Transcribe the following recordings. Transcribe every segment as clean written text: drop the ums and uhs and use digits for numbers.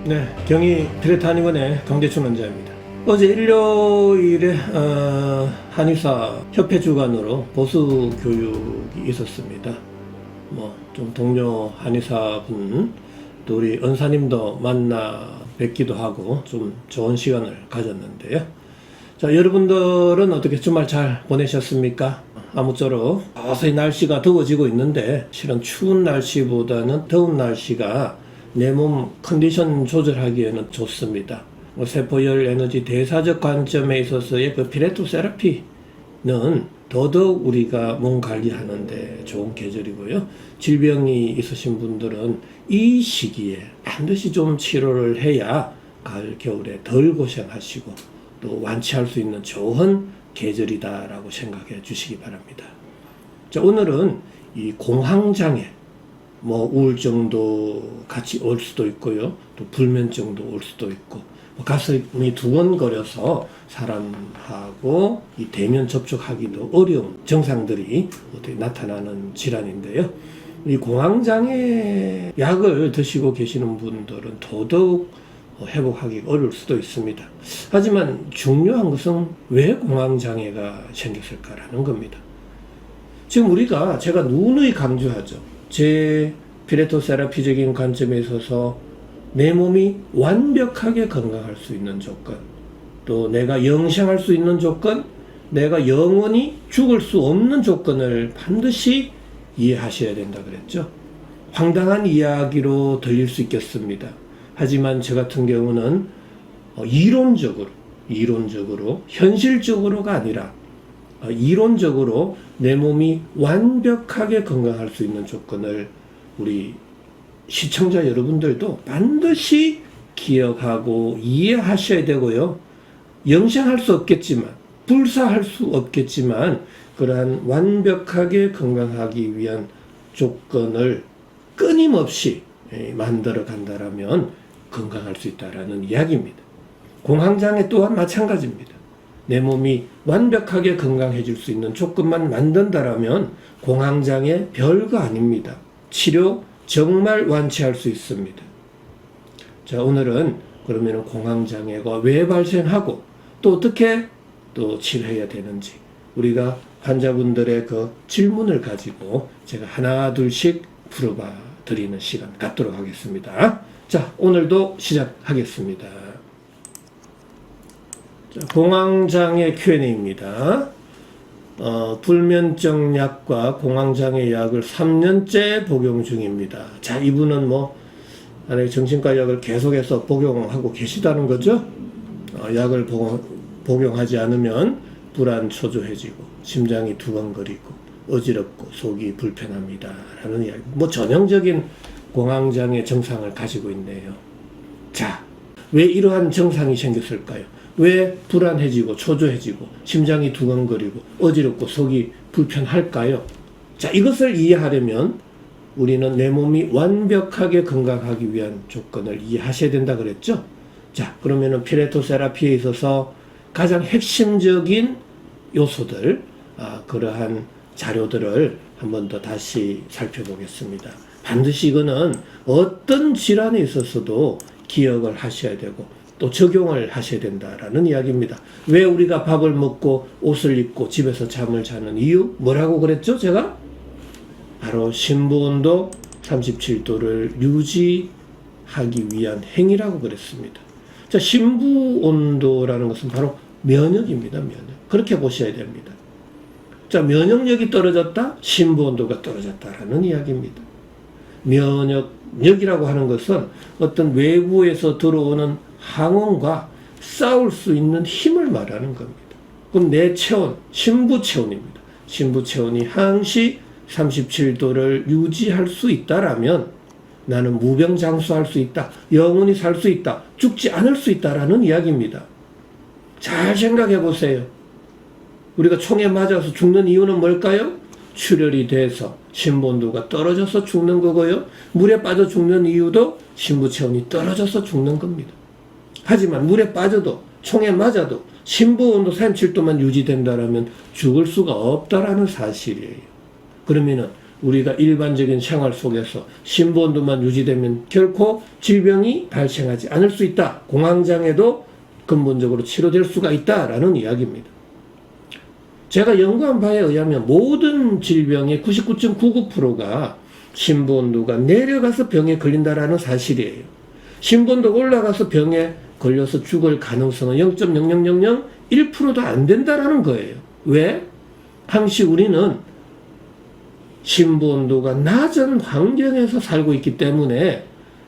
네, 경희 피레타니원의 강대춘 원장입니다. 어제 일요일에 한의사 협회 주관으로 보수 교육이 있었습니다. 좀 동료 한의사분 또 우리 은사님도 만나 뵙기도 하고 좀 좋은 시간을 가졌는데요. 자, 여러분들은 어떻게 주말 잘 보내셨습니까? 아무쪼록 서서히 날씨가 더워지고 있는데 실은 추운 날씨보다는 더운 날씨가 내 몸 컨디션 조절하기에는 좋습니다. 세포열 에너지 대사적 관점에 있어서의 그 피레토 세라피는 더더욱 우리가 몸 관리하는데 좋은 계절이고요. 질병이 있으신 분들은 이 시기에 반드시 좀 치료를 해야 가을, 겨울에 덜 고생하시고 또 완치할 수 있는 좋은 계절이다라고 생각해 주시기 바랍니다. 자, 오늘은 이 공황장애, 우울증도 같이 올 수도 있고요. 또 불면증도 올 수도 있고, 가슴이 두근거려서 사람하고 이 대면 접촉하기도 어려운 증상들이 어떻게 나타나는 질환인데요. 이 공황장애 약을 드시고 계시는 분들은 더더욱 회복하기 어려울 수도 있습니다. 하지만 중요한 것은 왜 공황장애가 생겼을까라는 겁니다. 지금 제가 누누이 강조하죠. 제 피레토 세라피적인 관점에 있어서 내 몸이 완벽하게 건강할 수 있는 조건, 또 내가 영생할 수 있는 조건, 내가 영원히 죽을 수 없는 조건을 반드시 이해하셔야 된다 그랬죠. 황당한 이야기로 들릴 수 있겠습니다. 하지만 저 같은 경우는 이론적으로 현실적으로가 아니라 이론적으로 내 몸이 완벽하게 건강할 수 있는 조건을 우리 시청자 여러분들도 반드시 기억하고 이해하셔야 되고요. 영생할 수 없겠지만, 불사할 수 없겠지만 그러한 완벽하게 건강하기 위한 조건을 끊임없이 만들어 간다라면 건강할 수 있다라는 이야기입니다. 공황장애 또한 마찬가지입니다. 내 몸이 완벽하게 건강해질 수 있는 조건만 만든다라면 공황장애 별거 아닙니다. 치료 정말 완치할 수 있습니다. 자, 오늘은 그러면 공황장애가 왜 발생하고 또 어떻게 또 치료해야 되는지 우리가 환자분들의 그 질문을 가지고 제가 하나 둘씩 풀어봐 드리는 시간 갖도록 하겠습니다. 자, 오늘도 시작하겠습니다. 자, 공황장애 Q&A입니다. 불면증 약과 공황장애 약을 3년째 복용 중입니다. 자, 이분은 만약에 정신과 약을 계속해서 복용하고 계시다는 거죠. 약을 복용하지 않으면 불안 초조해지고 심장이 두근거리고 어지럽고 속이 불편합니다 라는 이야기. 전형적인 공황장애 증상을 가지고 있네요. 자, 왜 이러한 증상이 생겼을까요? 왜 불안해지고 초조해지고 심장이 두근거리고 어지럽고 속이 불편할까요? 자, 이것을 이해하려면 우리는 내 몸이 완벽하게 건강하기 위한 조건을 이해하셔야 된다 그랬죠? 자, 그러면은 피레토 세라피에 있어서 가장 핵심적인 요소들, 그러한 자료들을 한 번 더 다시 살펴보겠습니다. 반드시 이거는 어떤 질환에 있어서도 기억을 하셔야 되고 또 적용을 하셔야 된다라는 이야기입니다. 왜 우리가 밥을 먹고 옷을 입고 집에서 잠을 자는 이유? 뭐라고 그랬죠? 제가? 바로 심부온도 37도를 유지하기 위한 행위라고 그랬습니다. 자, 심부온도라는 것은 바로 면역입니다. 면역. 그렇게 보셔야 됩니다. 자, 면역력이 떨어졌다? 심부온도가 떨어졌다라는 이야기입니다. 면역력이라고 하는 것은 어떤 외부에서 들어오는 항원과 싸울 수 있는 힘을 말하는 겁니다. 그럼 내 체온, 심부체온입니다. 심부체온이 항시 37도를 유지할 수 있다라면 나는 무병장수할 수 있다. 영원히 살 수 있다. 죽지 않을 수 있다라는 이야기입니다. 잘 생각해 보세요. 우리가 총에 맞아서 죽는 이유는 뭘까요? 출혈이 돼서 심부온도가 떨어져서 죽는 거고요. 물에 빠져 죽는 이유도 심부체온이 떨어져서 죽는 겁니다. 하지만 물에 빠져도 총에 맞아도 심부온도 37도만 유지된다라면 죽을 수가 없다라는 사실이에요. 그러면은 우리가 일반적인 생활 속에서 심부온도만 유지되면 결코 질병이 발생하지 않을 수 있다. 공황장애도 근본적으로 치료될 수가 있다라는 이야기입니다. 제가 연구한 바에 의하면 모든 질병의 99.99%가 심부온도가 내려가서 병에 걸린다라는 사실이에요. 심부온도가 올라가서 병에 걸려서 죽을 가능성은 0.00001%도 안 된다라는 거예요. 왜? 항시 우리는 심부온도가 낮은 환경에서 살고 있기 때문에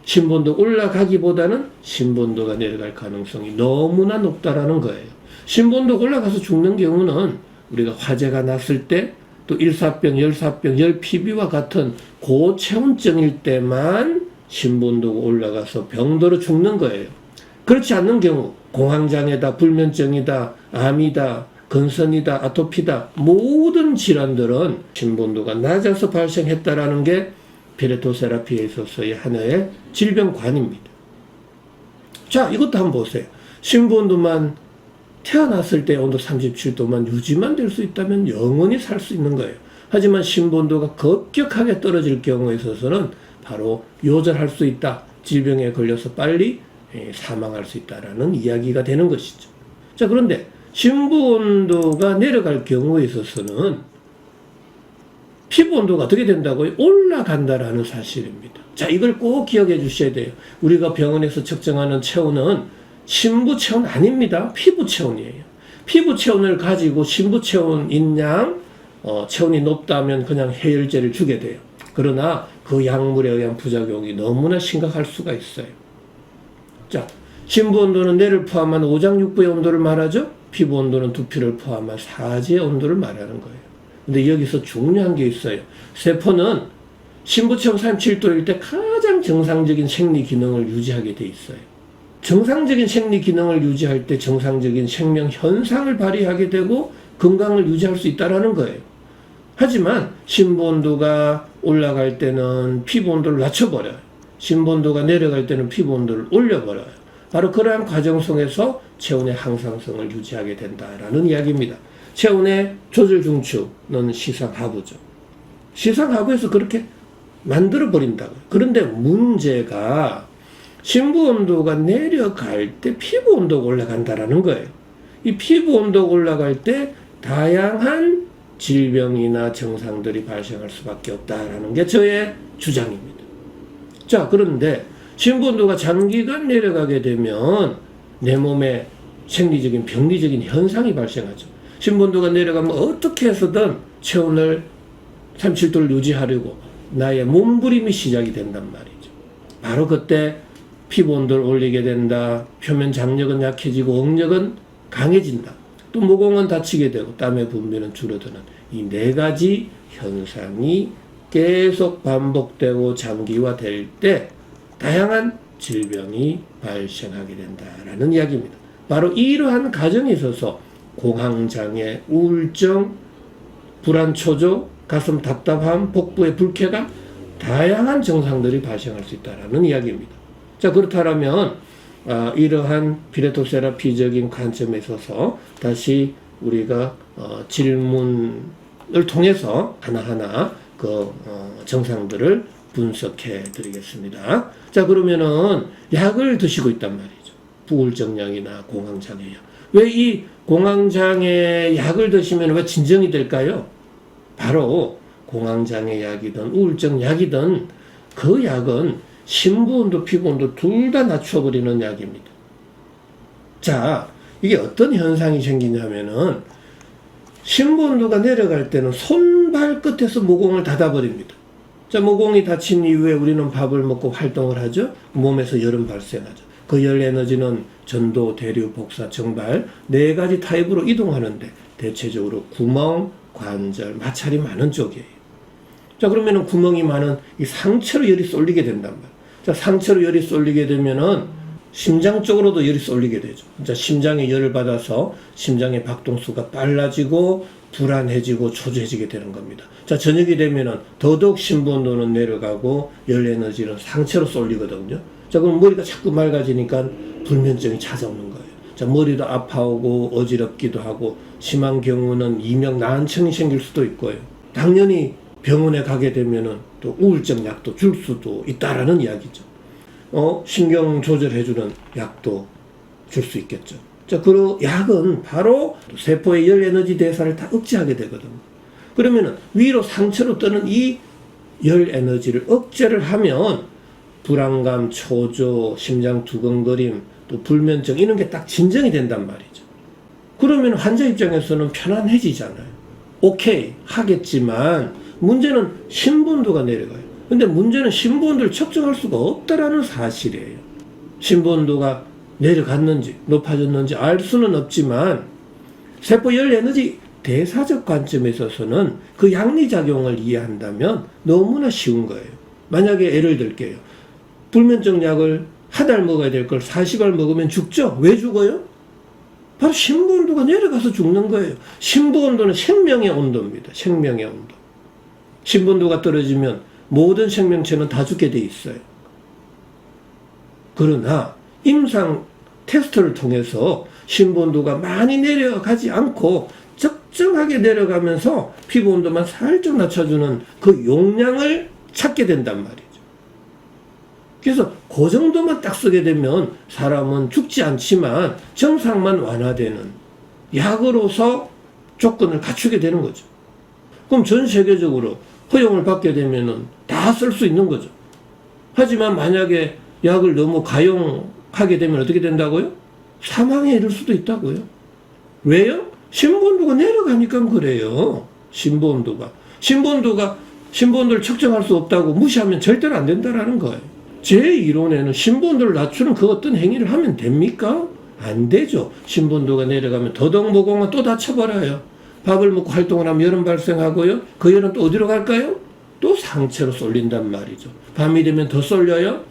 심부온도 올라가기보다는 심부온도가 내려갈 가능성이 너무나 높다라는 거예요. 심부온도가 올라가서 죽는 경우는 우리가 화재가 났을 때, 또 일사병, 열사병, 열피비와 같은 고체온증일 때만 심부온도가 올라가서 병들어 죽는 거예요. 그렇지 않는 경우 공황장애다, 불면증이다, 암이다, 건선이다, 아토피다, 모든 질환들은 심부온도가 낮아서 발생했다라는 게 피레토 세라피에 있어서의 하나의 질병관입니다. 자, 이것도 한번 보세요. 심부온도만 태어났을 때 온도 37도만 유지만 될 수 있다면 영원히 살 수 있는 거예요. 하지만 심부온도가 급격하게 떨어질 경우에 있어서는 바로 요절할 수 있다. 질병에 걸려서 빨리 사망할 수 있다라는 이야기가 되는 것이죠. 자, 그런데 심부온도가 내려갈 경우에 있어서는 피부온도가 어떻게 된다고요? 올라간다라는 사실입니다. 자, 이걸 꼭 기억해 주셔야 돼요. 우리가 병원에서 측정하는 체온은 심부 체온 아닙니다. 피부 체온이에요. 피부 체온을 가지고 심부 체온인 양 체온이 높다면 그냥 해열제를 주게 돼요. 그러나 그 약물에 의한 부작용이 너무나 심각할 수가 있어요. 자, 심부 온도는 뇌를 포함한 오장육부의 온도를 말하죠. 피부 온도는 두피를 포함한 사지의 온도를 말하는 거예요. 근데 여기서 중요한 게 있어요. 세포는 심부 체온 37도일 때 가장 정상적인 생리 기능을 유지하게 돼 있어요. 정상적인 생리 기능을 유지할 때 정상적인 생명 현상을 발휘하게 되고 건강을 유지할 수 있다는 거예요. 하지만 심부 온도가 올라갈 때는 피부 온도를 낮춰버려요. 심부 온도가 내려갈 때는 피부 온도를 올려버려요. 바로 그러한 과정 속에서 체온의 항상성을 유지하게 된다라는 이야기입니다. 체온의 조절 중추는 시상하부죠. 시상하부에서 그렇게 만들어버린다고요. 그런데 문제가 심부 온도가 내려갈 때 피부 온도가 올라간다라는 거예요. 이 피부 온도가 올라갈 때 다양한 질병이나 증상들이 발생할 수밖에 없다라는 게 저의 주장입니다. 자, 그런데 심부 온도가 장기간 내려가게 되면 내 몸에 생리적인 병리적인 현상이 발생하죠. 심부 온도가 내려가면 어떻게 해서든 체온을 37도를 유지하려고 나의 몸부림이 시작이 된단 말이죠. 바로 그때 피부 온도를 올리게 된다. 표면 장력은 약해지고 억력은 강해진다. 또 모공은 다치게 되고 땀의 분비는 줄어드는 이 네 가지 현상이 계속 반복되고 장기화될 때 다양한 질병이 발생하게 된다라는 이야기입니다. 바로 이러한 과정에 있어서 공황장애, 우울증, 불안초조, 가슴 답답함, 복부의 불쾌감, 다양한 증상들이 발생할 수 있다는 이야기입니다. 자, 그렇다면 이러한 피레토 세라피적인 관점에 있어서 다시 우리가 질문을 통해서 하나하나 그 증상들을 분석해 드리겠습니다. 자, 그러면은 약을 드시고 있단 말이죠. 우울증약이나 공황장애 약. 왜 이 공황장애 약을 드시면 왜 진정이 될까요? 바로 공황장애 약이든 우울증 약이든 그 약은 심부온도 피부온도 둘 다 낮춰버리는 약입니다. 자, 이게 어떤 현상이 생기냐면은 심부온도가 내려갈 때는 손발 끝에서 모공을 닫아버립니다. 자, 모공이 닫힌 이후에 우리는 밥을 먹고 활동을 하죠. 몸에서 열은 발생하죠. 그 열 에너지는 전도, 대류, 복사, 정발 네 가지 타입으로 이동하는데 대체적으로 구멍, 관절, 마찰이 많은 쪽이에요. 자, 그러면은 구멍이 많은 이 상체로 열이 쏠리게 된단 말이에요. 자, 상체로 열이 쏠리게 되면은 심장 쪽으로도 열이 쏠리게 되죠. 자, 심장에 열을 받아서 심장의 박동수가 빨라지고 불안해지고 초조해지게 되는 겁니다. 자, 저녁이 되면은 더더욱 심부온도는 내려가고 열 에너지는 상체로 쏠리거든요. 자, 그럼 머리가 자꾸 맑아지니까 불면증이 찾아오는 거예요. 자, 머리도 아파오고 어지럽기도 하고 심한 경우는 이명 나한청이 생길 수도 있고요. 당연히 병원에 가게 되면은 또 우울증 약도 줄 수도 있다라는 이야기죠. 신경 조절해주는 약도 줄 수 있겠죠. 자, 그 약은 바로 세포의 열 에너지 대사를 다 억제하게 되거든요. 그러면은 위로 상체로 뜨는 이 열 에너지를 억제를 하면 불안감, 초조, 심장 두근거림, 또 불면증 이런 게 딱 진정이 된단 말이죠. 그러면 환자 입장에서는 편안해지잖아요. 오케이 하겠지만 문제는 심부온도가 내려가요. 근데 문제는 심부온도를 측정할 수가 없다라는 사실이에요. 심부온도가 내려갔는지 높아졌는지 알 수는 없지만 세포 열 에너지 대사적 관점에 있어서는 그 양리작용을 이해한다면 너무나 쉬운 거예요. 만약에 예를 들게요. 불면증 약을 한 알 먹어야 될 걸 40알 먹으면 죽죠? 왜 죽어요? 바로 심부온도가 내려가서 죽는 거예요. 심부온도는 생명의 온도입니다. 생명의 온도. 심부온도가 떨어지면 모든 생명체는 다 죽게 돼 있어요. 그러나 임상 테스트를 통해서 심부온도가 많이 내려가지 않고 적정하게 내려가면서 피부 온도만 살짝 낮춰주는 그 용량을 찾게 된단 말이죠. 그래서 그 정도만 딱 쓰게 되면 사람은 죽지 않지만 증상만 완화되는 약으로서 조건을 갖추게 되는 거죠. 그럼 전 세계적으로 허용을 받게 되면은 다 쓸 수 있는 거죠. 하지만 만약에 약을 너무 가용하게 되면 어떻게 된다고요? 사망에 이를 수도 있다고요. 왜요? 심부온도가 내려가니까 그래요. 심부온도를 측정할 수 없다고 무시하면 절대로 안 된다라는 거예요. 제 이론에는 심부온도를 낮추는 그 어떤 행위를 하면 됩니까? 안 되죠. 심부온도가 내려가면 더더욱 모공은 또 다쳐버려요. 밥을 먹고 활동을 하면 열은 발생하고요. 그 열은 또 어디로 갈까요? 또 상체로 쏠린단 말이죠. 밤이 되면 더 쏠려요.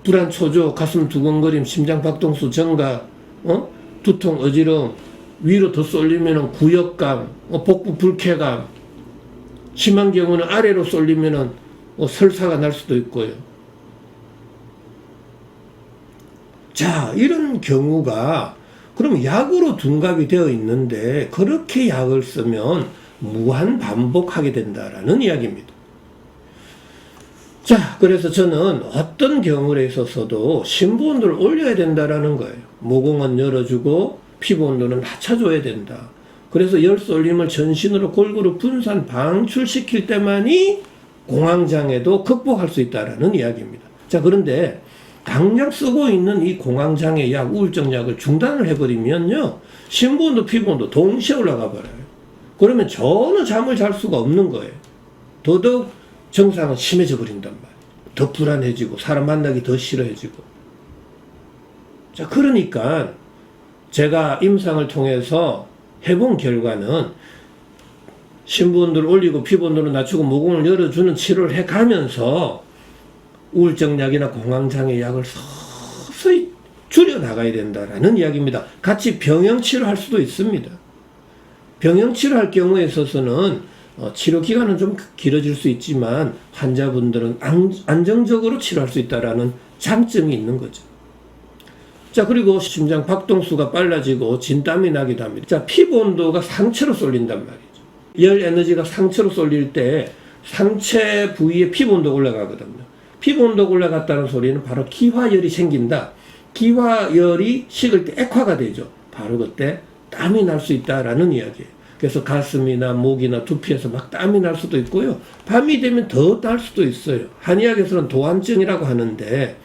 불안, 초조, 가슴 두근거림, 심장 박동수 증가, 두통, 어지러움, 위로 더 쏠리면 구역감, 복부 불쾌감, 심한 경우는 아래로 쏠리면 설사가 날 수도 있고요. 자, 이런 경우가 그럼 약으로 둔갑이 되어 있는데 그렇게 약을 쓰면 무한 반복하게 된다라는 이야기입니다. 자, 그래서 저는 어떤 경우에 있어서도 심부온도를 올려야 된다라는 거예요. 모공은 열어주고 피부 온도는 낮춰줘야 된다. 그래서 열 쏠림을 전신으로 골고루 분산 방출시킬 때만이 공황장애도 극복할 수 있다라는 이야기입니다. 자, 그런데 당장 쓰고 있는 이 공황장애 약, 우울증 약을 중단을 해버리면요, 심부온도 피부온도 동시에 올라가 버려요. 그러면 전혀 잠을 잘 수가 없는 거예요. 더더욱 증상은 심해져 버린단 말이에요. 더 불안해지고 사람 만나기 더 싫어해지고. 자, 그러니까 제가 임상을 통해서 해본 결과는 심부온도를 올리고 피부온도를 낮추고 모공을 열어주는 치료를 해가면서 우울증 약이나 공황장애 약을 서서히 줄여나가야 된다라는 이야기입니다. 같이 병행치료할 수도 있습니다. 병행치료할 경우에 있어서는 치료 기간은 좀 길어질 수 있지만 환자분들은 안정적으로 치료할 수 있다는 장점이 있는 거죠. 자, 그리고 심장 박동수가 빨라지고 진땀이 나기도 합니다. 자, 피부 온도가 상체로 쏠린단 말이죠. 열 에너지가 상체로 쏠릴 때 상체 부위에 피부 온도가 올라가거든요. 피부 온도가 올라갔다는 소리는 바로 기화열이 생긴다. 기화열이 식을 때 액화가 되죠. 바로 그때 땀이 날 수 있다라는 이야기예요. 그래서 가슴이나 목이나 두피에서 막 땀이 날 수도 있고요. 밤이 되면 더 날 수도 있어요. 한의학에서는 도안증이라고 하는데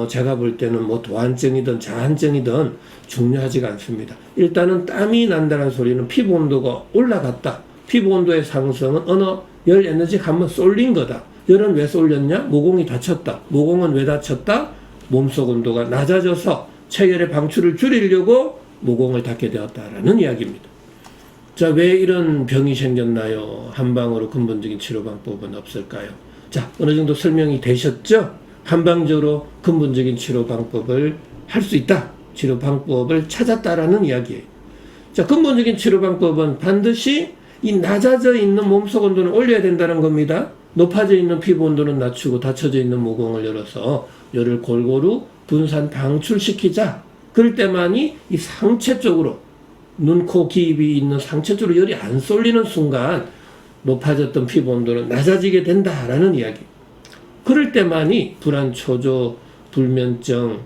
제가 볼 때는 뭐 도안증이든 자한증이든 중요하지가 않습니다. 일단은 땀이 난다는 소리는 피부 온도가 올라갔다. 피부 온도의 상승은 어느 열 에너지가 한번 쏠린 거다. 열은 왜 쏠렸냐? 모공이 닫혔다. 모공은 왜 닫혔다? 몸속 온도가 낮아져서 체열의 방출을 줄이려고 모공을 닫게 되었다라는 이야기입니다. 자, 왜 이런 병이 생겼나요? 한방으로 근본적인 치료 방법은 없을까요? 자, 어느 정도 설명이 되셨죠? 한방적으로 근본적인 치료 방법을 할 수 있다. 치료 방법을 찾았다라는 이야기예요. 자, 근본적인 치료 방법은 반드시 이 낮아져 있는 몸속 온도는 올려야 된다는 겁니다. 높아져 있는 피부 온도는 낮추고 닫혀져 있는 모공을 열어서 열을 골고루 분산 방출시키자. 그럴 때만이 이 상체 쪽으로 눈, 코, 귀, 입이 있는 상체 쪽으로 열이 안 쏠리는 순간 높아졌던 피부 온도는 낮아지게 된다라는 이야기. 그럴 때만이 불안, 초조, 불면증,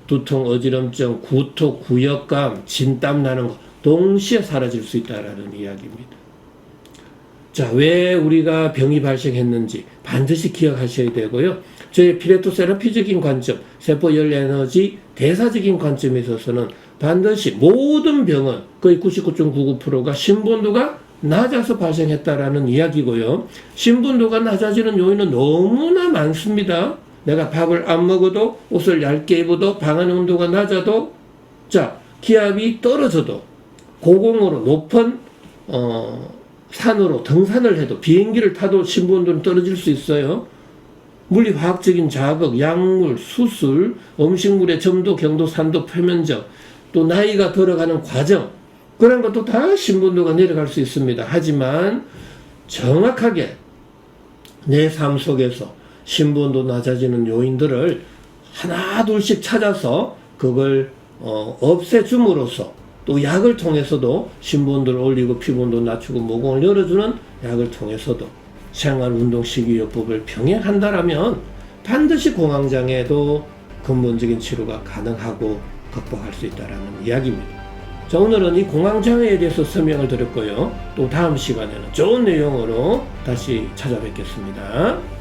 두통, 어지럼증, 구토, 구역감, 진땀 나는 거 동시에 사라질 수 있다라는 이야기입니다. 자, 왜 우리가 병이 발생했는지 반드시 기억하셔야 되고요. 저희 피레토 세라피적인 관점, 세포열 에너지 대사적인 관점에 있어서는 반드시 모든 병은 거의 99.99%가 신분도가 낮아서 발생했다라는 이야기고요. 신분도가 낮아지는 요인은 너무나 많습니다. 내가 밥을 안 먹어도, 옷을 얇게 입어도, 방 안의 온도가 낮아도, 자, 기압이 떨어져도, 고공으로 높은 산으로 등산을 해도, 비행기를 타도 신분도는 떨어질 수 있어요. 물리화학적인 자극, 약물, 수술, 음식물의 점도, 경도, 산도, 표면적, 또 나이가 들어가는 과정, 그런 것도 다 신분도가 내려갈 수 있습니다. 하지만 정확하게 내 삶 속에서 신분도 낮아지는 요인들을 하나 둘씩 찾아서 그걸 없애줌으로써 또 약을 통해서도 신분도를 올리고 피부온도 낮추고 모공을 열어주는 약을 통해서도 생활 운동 식이요법을 병행한다라면 반드시 공황장애도 근본적인 치료가 가능하고 극복할 수 있다는 이야기입니다. 자, 오늘은 이 공황장애에 대해서 설명을 드렸고요. 또 다음 시간에는 좋은 내용으로 다시 찾아뵙겠습니다.